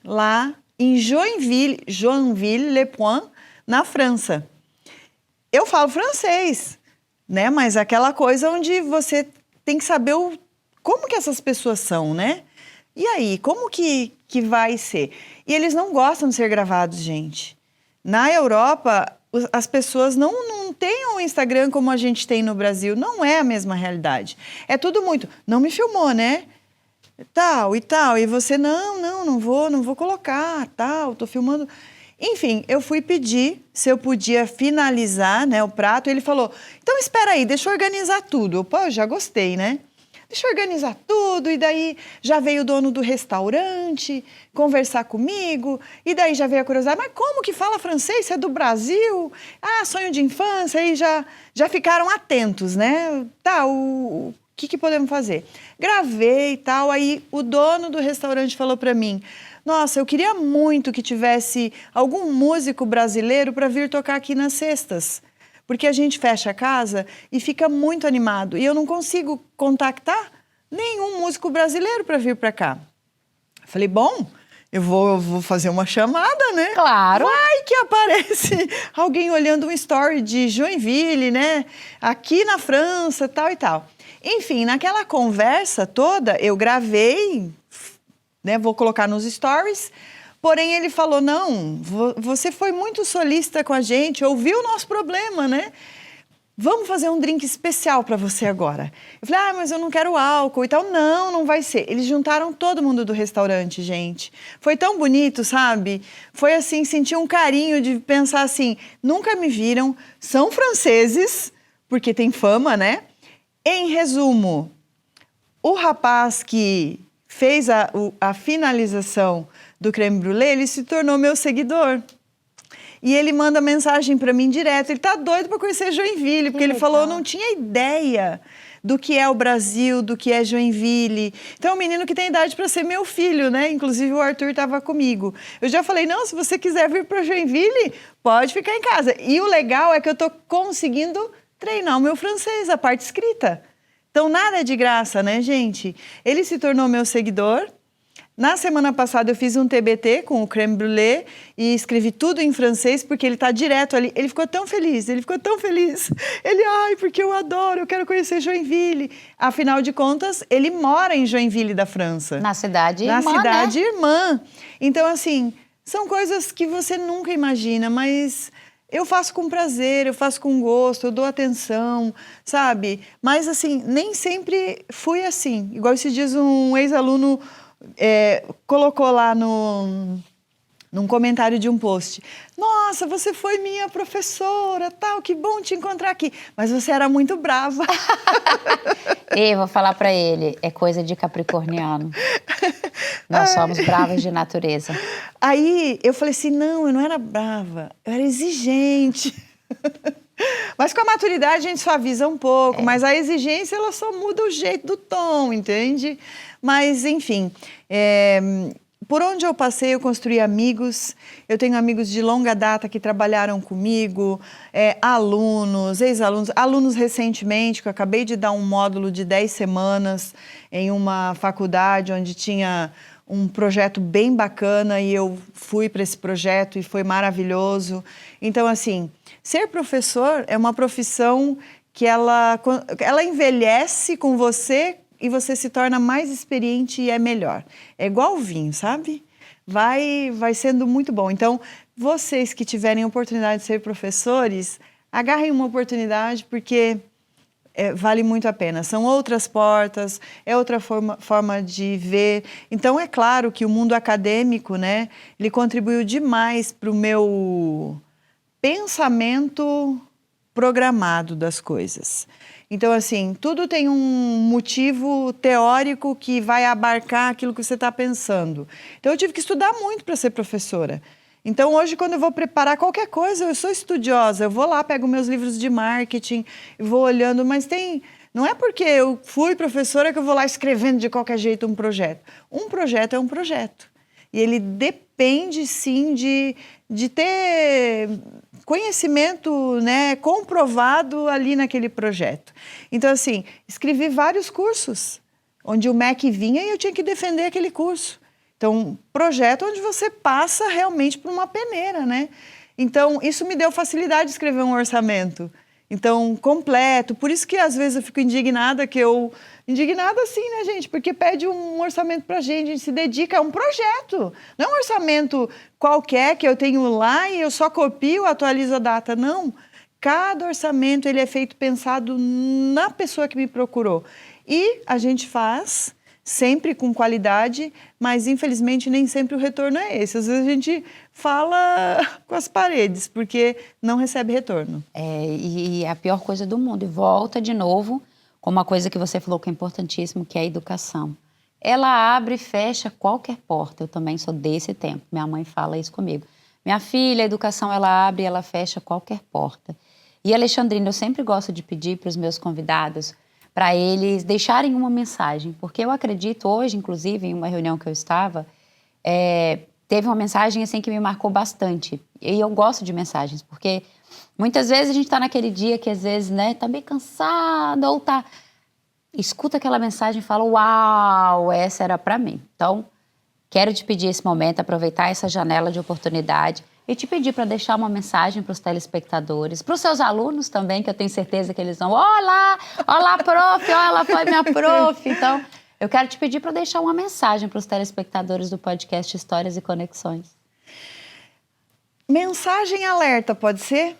lá em Joinville-le-Point, na França. Eu falo francês, né? Mas aquela coisa onde você tem que saber como que essas pessoas são, né? E aí, como que vai ser? E eles não gostam de ser gravados, gente. Na Europa, as pessoas não têm um Instagram como a gente tem no Brasil. Não é a mesma realidade. É tudo muito, não me filmou, né? Tal e tal. E você, não vou colocar, tal, tô filmando. Enfim, eu fui pedir se eu podia finalizar, né, o prato. E ele falou, então espera aí, deixa eu organizar tudo. Pô, eu já gostei, né? Deixa eu organizar tudo. E daí já veio o dono do restaurante conversar comigo. E daí já veio a curiosidade, mas como que fala francês? Você é do Brasil? Ah, sonho de infância. Aí já ficaram atentos, né? Tá, o que podemos fazer? Gravei e tal. Aí o dono do restaurante falou para mim, nossa, eu queria muito que tivesse algum músico brasileiro para vir tocar aqui nas sextas. Porque a gente fecha a casa e fica muito animado. E eu não consigo contactar nenhum músico brasileiro para vir para cá. Falei, bom, eu vou fazer uma chamada, né? Claro. Vai que aparece alguém olhando um story de Joinville, né? Aqui na França, tal e tal. Enfim, naquela conversa toda, eu gravei, né? Vou colocar nos stories. Porém, ele falou, não, você foi muito solícita com a gente, ouviu o nosso problema, né? Vamos fazer um drink especial para você agora. Eu falei, mas eu não quero álcool e tal. Não vai ser. Eles juntaram todo mundo do restaurante, gente. Foi tão bonito, sabe? Foi assim, senti um carinho de pensar assim, nunca me viram, são franceses, porque tem fama, né? Em resumo, o rapaz que fez a finalização do creme brulee, ele se tornou meu seguidor. E ele manda mensagem para mim direto. Ele tá doido para conhecer Joinville, porque ele falou, eu não tinha ideia do que é o Brasil, do que é Joinville. Então, é um menino que tem idade para ser meu filho, né? Inclusive, o Arthur estava comigo. Eu já falei, não, se você quiser vir para Joinville, pode ficar em casa. E o legal é que eu tô conseguindo treinar o meu francês, a parte escrita. Então, nada é de graça, né, gente? Ele se tornou meu seguidor. Na semana passada, eu fiz um TBT com o creme brulee e escrevi tudo em francês, porque ele está direto ali. Ele ficou tão feliz, ele ficou tão feliz. Ele, ai, porque eu adoro, eu quero conhecer Joinville. Afinal de contas, ele mora em Joinville da França. Na cidade irmã, Na cidade né? irmã. Então, assim, são coisas que você nunca imagina, mas... eu faço com prazer, eu faço com gosto, eu dou atenção, sabe? Mas, assim, nem sempre fui assim. Igual esses dias um ex-aluno colocou lá num comentário de um post. Nossa, você foi minha professora, tal, que bom te encontrar aqui. Mas você era muito brava. E vou falar pra ele, é coisa de capricorniano. Nós somos bravas de natureza. Aí eu falei assim, não, eu não era brava, eu era exigente. Mas com a maturidade a gente suaviza um pouco, mas a exigência ela só muda o jeito do tom, entende? Mas, enfim, por onde eu passei eu construí amigos, eu tenho amigos de longa data que trabalharam comigo, alunos, ex-alunos, alunos recentemente, que eu acabei de dar um módulo de 10 semanas em uma faculdade onde tinha um projeto bem bacana e eu fui para esse projeto e foi maravilhoso. Então, assim, ser professor é uma profissão que ela envelhece com você e você se torna mais experiente e é melhor. É igual o vinho, sabe? Vai sendo muito bom. Então, vocês que tiverem oportunidade de ser professores, agarrem uma oportunidade porque... vale muito a pena. São outras portas, é outra forma de ver. Então, é claro que o mundo acadêmico, né, ele contribuiu demais para o meu pensamento programado das coisas. Então, assim, tudo tem um motivo teórico que vai abarcar aquilo que você está pensando. Então, eu tive que estudar muito para ser professora. Então, hoje, quando eu vou preparar qualquer coisa, eu sou estudiosa. Eu vou lá, pego meus livros de marketing, vou olhando, mas não é porque eu fui professora que eu vou lá escrevendo de qualquer jeito um projeto. Um projeto é um projeto. E ele depende, sim, de ter conhecimento, né, comprovado ali naquele projeto. Então, assim, escrevi vários cursos, onde o MEC vinha e eu tinha que defender aquele curso. Então, projeto onde você passa realmente por uma peneira, né? Então, isso me deu facilidade de escrever um orçamento. Então, completo. Por isso que, às vezes, eu fico indignada Indignada assim, né, gente? Porque pede um orçamento pra gente, a gente se dedica a um projeto. Não é um orçamento qualquer que eu tenho lá e eu só copio, atualizo a data. Não. Cada orçamento, ele é feito pensado na pessoa que me procurou. E a gente faz... sempre com qualidade, mas infelizmente nem sempre o retorno é esse. Às vezes a gente fala com as paredes, porque não recebe retorno. E é a pior coisa do mundo. E volta de novo com uma coisa que você falou que é importantíssimo, que é a educação. Ela abre e fecha qualquer porta. Eu também sou desse tempo. Minha mãe fala isso comigo. Minha filha, a educação, ela abre e ela fecha qualquer porta. E, Alexandrina, eu sempre gosto de pedir para os meus convidados para eles deixarem uma mensagem, porque eu acredito hoje, inclusive, em uma reunião que eu estava, teve uma mensagem assim que me marcou bastante. E eu gosto de mensagens, porque muitas vezes a gente está naquele dia que às vezes, né, tá meio cansado ou tá... Escuta aquela mensagem e fala, uau, essa era para mim. Então, quero te pedir esse momento, aproveitar essa janela de oportunidade e te pedir para deixar uma mensagem para os telespectadores, para os seus alunos também, que eu tenho certeza que eles vão, olá, prof, ó, ela foi minha prof. Então, eu quero te pedir para deixar uma mensagem para os telespectadores do podcast Histórias e Conexões. Mensagem alerta, pode ser?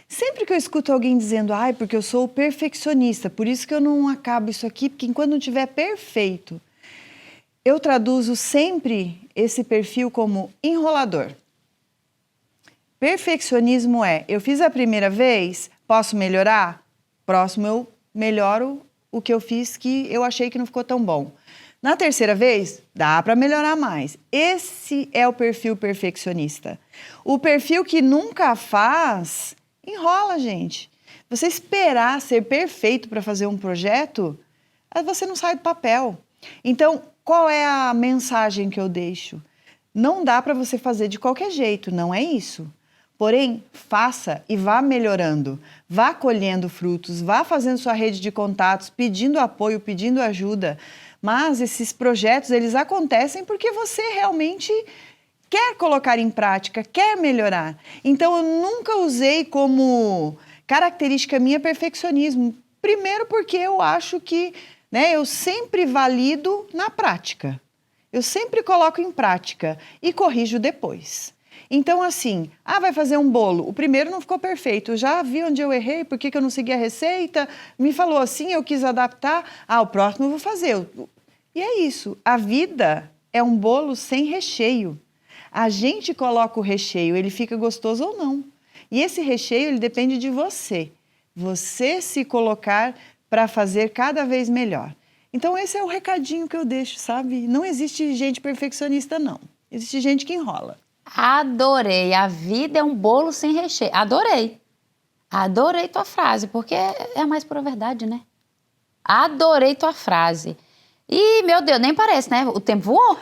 Sempre que eu escuto alguém dizendo, ai, porque eu sou perfeccionista, por isso que eu não acabo isso aqui, porque enquanto não estiver perfeito, eu traduzo sempre esse perfil como enrolador. Perfeccionismo eu fiz a primeira vez, posso melhorar? Próximo eu melhoro o que eu fiz que eu achei que não ficou tão bom. Na terceira vez, dá para melhorar mais. Esse é o perfil perfeccionista. O perfil que nunca faz, enrola, gente. Você esperar ser perfeito para fazer um projeto, você não sai do papel. Então, qual é a mensagem que eu deixo? Não dá para você fazer de qualquer jeito, não é isso. Porém, faça e vá melhorando, vá colhendo frutos, vá fazendo sua rede de contatos, pedindo apoio, pedindo ajuda. Mas esses projetos, eles acontecem porque você realmente quer colocar em prática, quer melhorar. Então, eu nunca usei como característica minha perfeccionismo. Primeiro porque eu acho que, né, eu sempre valido na prática. Eu sempre coloco em prática e corrijo depois. Então, assim, vai fazer um bolo. O primeiro não ficou perfeito. Eu já vi onde eu errei, por que eu não segui a receita. Me falou assim, eu quis adaptar. O próximo eu vou fazer. E é isso. A vida é um bolo sem recheio. A gente coloca o recheio, ele fica gostoso ou não. E esse recheio, ele depende de você. Você se colocar para fazer cada vez melhor. Então, esse é o recadinho que eu deixo, sabe? Não existe gente perfeccionista, não. Existe gente que enrola. Adorei. A vida é um bolo sem recheio. Adorei. Adorei tua frase, porque é a mais pura verdade, né? Adorei tua frase. E, meu Deus, nem parece, né? O tempo voou.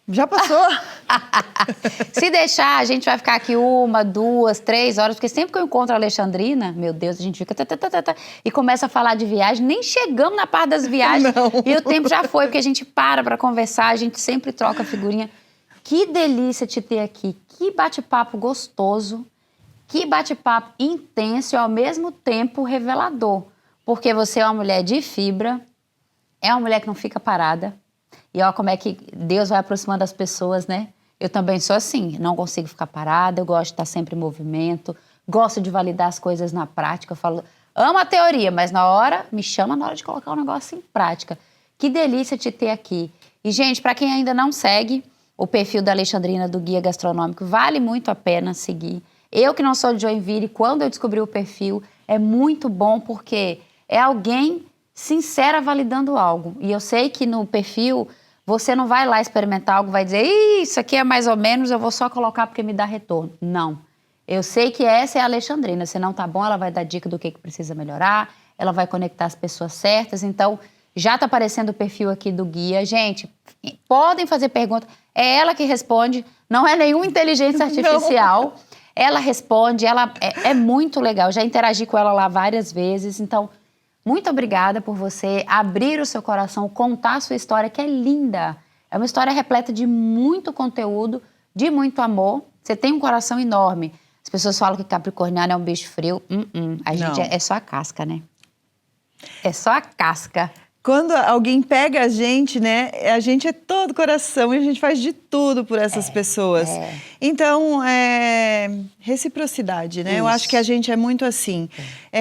Já passou? Se deixar, a gente vai ficar aqui 1, 2, 3 horas, porque sempre que eu encontro a Alexandrina, meu Deus, a gente fica e começa a falar de viagem, nem chegamos na parte das viagens. Não. E o tempo já foi, porque a gente para conversar, a gente sempre troca figurinha. Que delícia te ter aqui, que bate-papo gostoso, que bate-papo intenso e ao mesmo tempo revelador, porque você é uma mulher de fibra, é uma mulher que não fica parada. E olha como é que Deus vai aproximando as pessoas, né? Eu também sou assim, não consigo ficar parada, eu gosto de estar sempre em movimento, gosto de validar as coisas na prática. Eu falo, amo a teoria, mas me chama na hora de colocar o negócio em prática. Que delícia te ter aqui. E, gente, para quem ainda não segue o perfil da Alexandrina do Guia Gastronômico, vale muito a pena seguir. Eu que não sou de Joinville, quando eu descobri o perfil, é muito bom porque é alguém sincera validando algo. E eu sei que no perfil você não vai lá experimentar algo, vai dizer, isso aqui é mais ou menos, eu vou só colocar porque me dá retorno. Não. Eu sei que essa é a Alexandrina. Se não tá bom, ela vai dar dica do que precisa melhorar, ela vai conectar as pessoas certas. Então, já tá aparecendo o perfil aqui do guia. Gente, podem fazer perguntas. É ela que responde, não é nenhuma inteligência artificial. Não. Ela responde, ela é muito legal. Já interagi com ela lá várias vezes, então... Muito obrigada por você abrir o seu coração, contar a sua história, que é linda. É uma história repleta de muito conteúdo, de muito amor. Você tem um coração enorme. As pessoas falam que capricorniano é um bicho frio. A gente é só a casca, né? É só a casca. Quando alguém pega a gente, né? A gente é todo coração e a gente faz de tudo por essas pessoas. Então, reciprocidade, né? Isso. Eu acho que a gente é muito assim.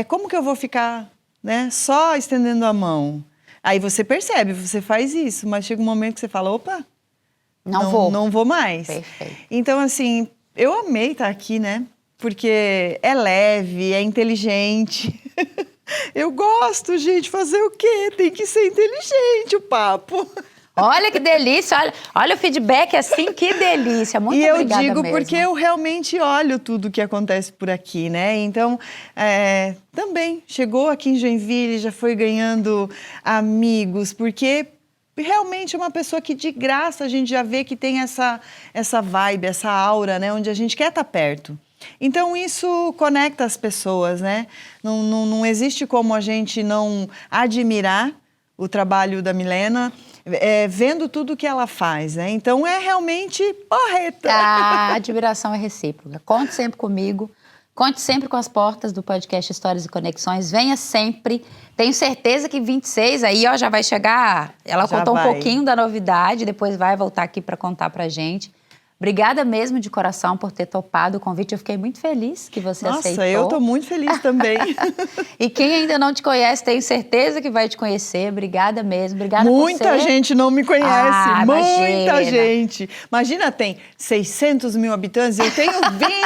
Como que eu vou ficar... né? Só estendendo a mão. Aí você percebe, você faz isso, mas chega um momento que você fala, opa, não vou mais. Perfeito. Então, assim, eu amei estar aqui, né? Porque é leve, é inteligente. Eu gosto, gente, fazer o quê? Tem que ser inteligente o papo. Olha que delícia, olha o feedback assim, que delícia, muito obrigada mesmo. E eu digo porque eu realmente olho tudo que acontece por aqui, né? Então, também chegou aqui em Joinville, já foi ganhando amigos, porque realmente é uma pessoa que de graça a gente já vê que tem essa vibe, essa aura, né? Onde a gente quer estar perto. Então, isso conecta as pessoas, né? Não existe como a gente não admirar o trabalho da Milena, vendo tudo que ela faz, né? Então, é realmente porreta. A admiração é recíproca. Conte sempre comigo, conte sempre com as portas do podcast Histórias e Conexões. Venha sempre. Tenho certeza que 26 aí, ó, já vai chegar. Ela já contou um pouquinho da novidade, depois vai voltar aqui para contar pra gente. Obrigada mesmo de coração por ter topado o convite. Eu fiquei muito feliz que você aceitou. Nossa, eu tô muito feliz também. E quem ainda não te conhece, tenho certeza que vai te conhecer. Obrigada mesmo. Obrigada por você. Muita gente não me conhece. Muita gente. Imagina, tem 600 mil habitantes, eu tenho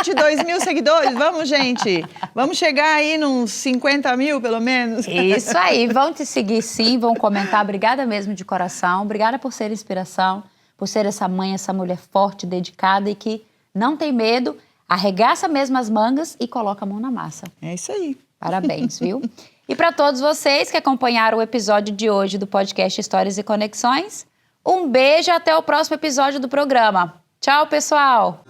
22 mil seguidores. Vamos, gente. Vamos chegar aí nos 50 mil, pelo menos. Isso aí. Vão te seguir, sim. Vão comentar. Obrigada mesmo de coração. Obrigada por ser inspiração. Por ser essa mãe, essa mulher forte, dedicada e que não tem medo, arregaça mesmo as mangas e coloca a mão na massa. É isso aí. Parabéns, viu? E para todos vocês que acompanharam o episódio de hoje do podcast Histórias e Conexões, um beijo e até o próximo episódio do programa. Tchau, pessoal!